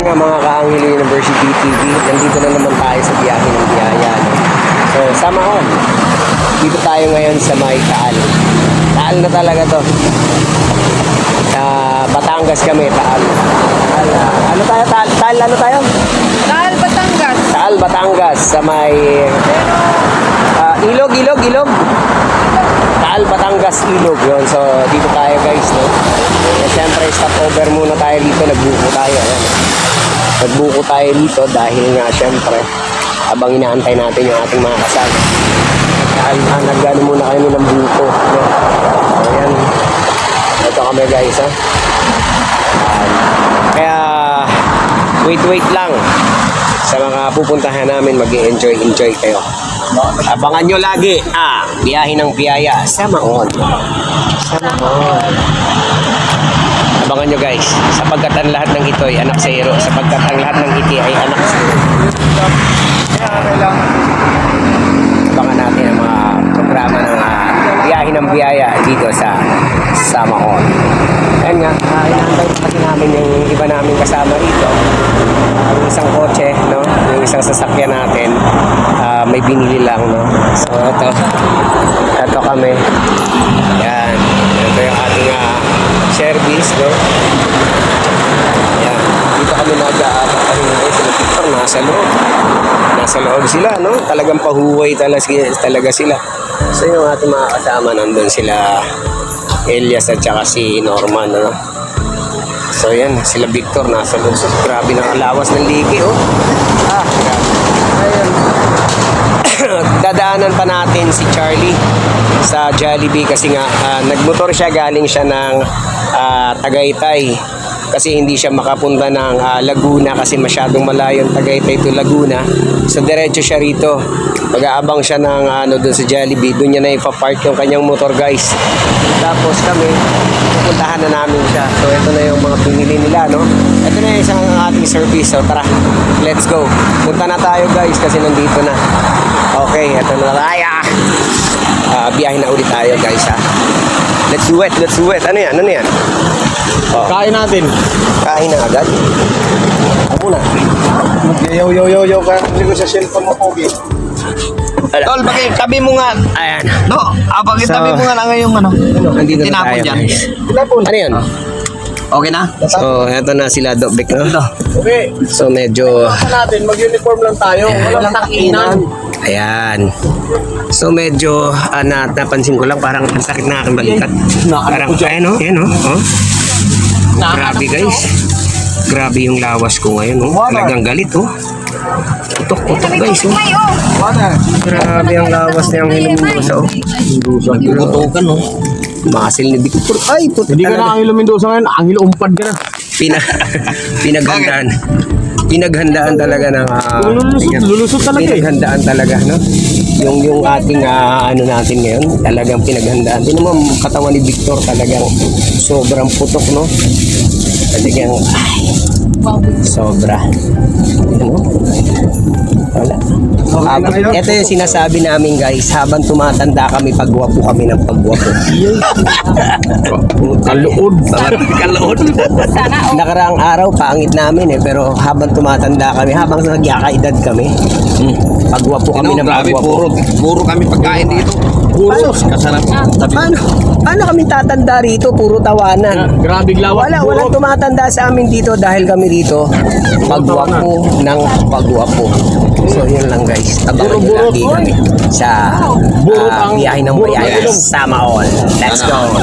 nga mga ka-Angelo University TV, nandito na naman tayo sa biyahe ng biyaya. So, sama on. Dito tayo ngayon sa may Taal. Taal na talaga to. Batangas kami, Taal. Ano tayo? Taal ano tayo? Taal, Batangas. Taal, Batangas. Sa may Ilog. Taal, Batangas, Ilog. Yun. So, dito tayo guys, no? Siyempre, stop over muna tayo dito. Nagbuko tayo. Ayan. Nagbuko tayo dito dahil nga, siyempre, habang inaantay natin yung ating mga kasama. Nagano muna kayo ng buko. No? So, ayan. Ito kami guys, ha? Kaya, wait lang. Sa mga pupuntahan namin, mag-enjoy kayo. Abangan nyo lagi, biyahe ng biyaya sa Maon. Abangan nyo guys, sapagkat ang lahat ng ito ay anak sa iro, sapagkat ang lahat ng iti ay anak sa iro. Abangan natin ang mga programa ng biyahe ng biyaya dito sa Maon. Ayan nga, inaantay kasi namin yung iba namin kasama rito. Yung isang kotse, no? Yung isang sasakyan natin, may binili lang, no? So, ito kami. Yan. Ito yung ating service, no? Yan. Dito kami nag-aabang sila. Nasa loob. Nasa loob sila, no? Talagang pahuway talaga sila. So, yung ating mga kasama, nandun sila Elias at saka si Norman, ano? So yan, sila Victor nasa loob. Grabe ng alawas ng liki, oh. Grabe. Ayan. Dadaanan pa natin si Charlie sa Jollibee kasi nga nagmotor siya, galing siya ng Tagaytay kasi hindi siya makapunta ng Laguna kasi masyadong malayo ang Tagaytay to Laguna. So diretso siya rito. Mag-aabang siya ng doon sa Jollibee. Doon niya na ipapark yung kanyang motor guys. Tapos kami, pupuntahan na namin siya. So ito na yung mga pinili nila, no? Ito na yung isang ating service. So tara, let's go. Punta na tayo guys kasi nandito na. Okay, ito na tayo. Biyahe na ulit tayo guys, ha. Let's do it. Ano yan? Oh. Kain natin. Kain na agad. Ako muna. Yo ka. Hindi ko sa cellphone mo, Pogi. Tol, bakit tabi mo nga? Ayan. No, bakit tabi mo nga na ngayong ano? Nandito na Tinapon tayo dyan. guys. Ano yan? Okay na? So, eto na sila Dobek, no? Okay. So, medyo... Natin, mag-uniform lang tayo. Walang takinan. Ayan. So, medyo napansin ko lang parang ang sakit na aking balikat. Parang, ayan o. Oh. Grabe guys. Grabe yung lawas ko ngayon, oh. Talagang galit, oh. Putok guys, oh. Grabe ang lawas na yung Hilumindosa, oh. Putukan, no? Masil ni Victor. Ay, puto Hindi ka na Angelo Mendoza ngayon. Angelo Umpad ka na. Pinaghandaan talaga ng Lulusot talaga eh. pinaghandaan talaga, no? Yung ating ano natin ngayon, talagang pinaghandaan. Tingnan mo katawan ni Victor, talagang sobrang putok, no? Talagang sobra. Ano? Wala. Ito yung sinasabi namin guys, habang tumatanda kami, pagwapo kami ng pagwapo. Kalood. Nakaraang araw, pangit namin pero habang tumatanda kami, habang nagyakaedad kami, pagwapo kami ng pagwapo. Puro kami pagkain dito. Puro kasarap. Paano kami tatanda rito? Puro tawanan. Grabe lawas. Walang tumatanda sa amin dito dahil kami rito pagwapo ng pagwapo. So yun lang guys, abangan nyo lagi kami sa biyahe ng biyaya sa Maon. Let's go!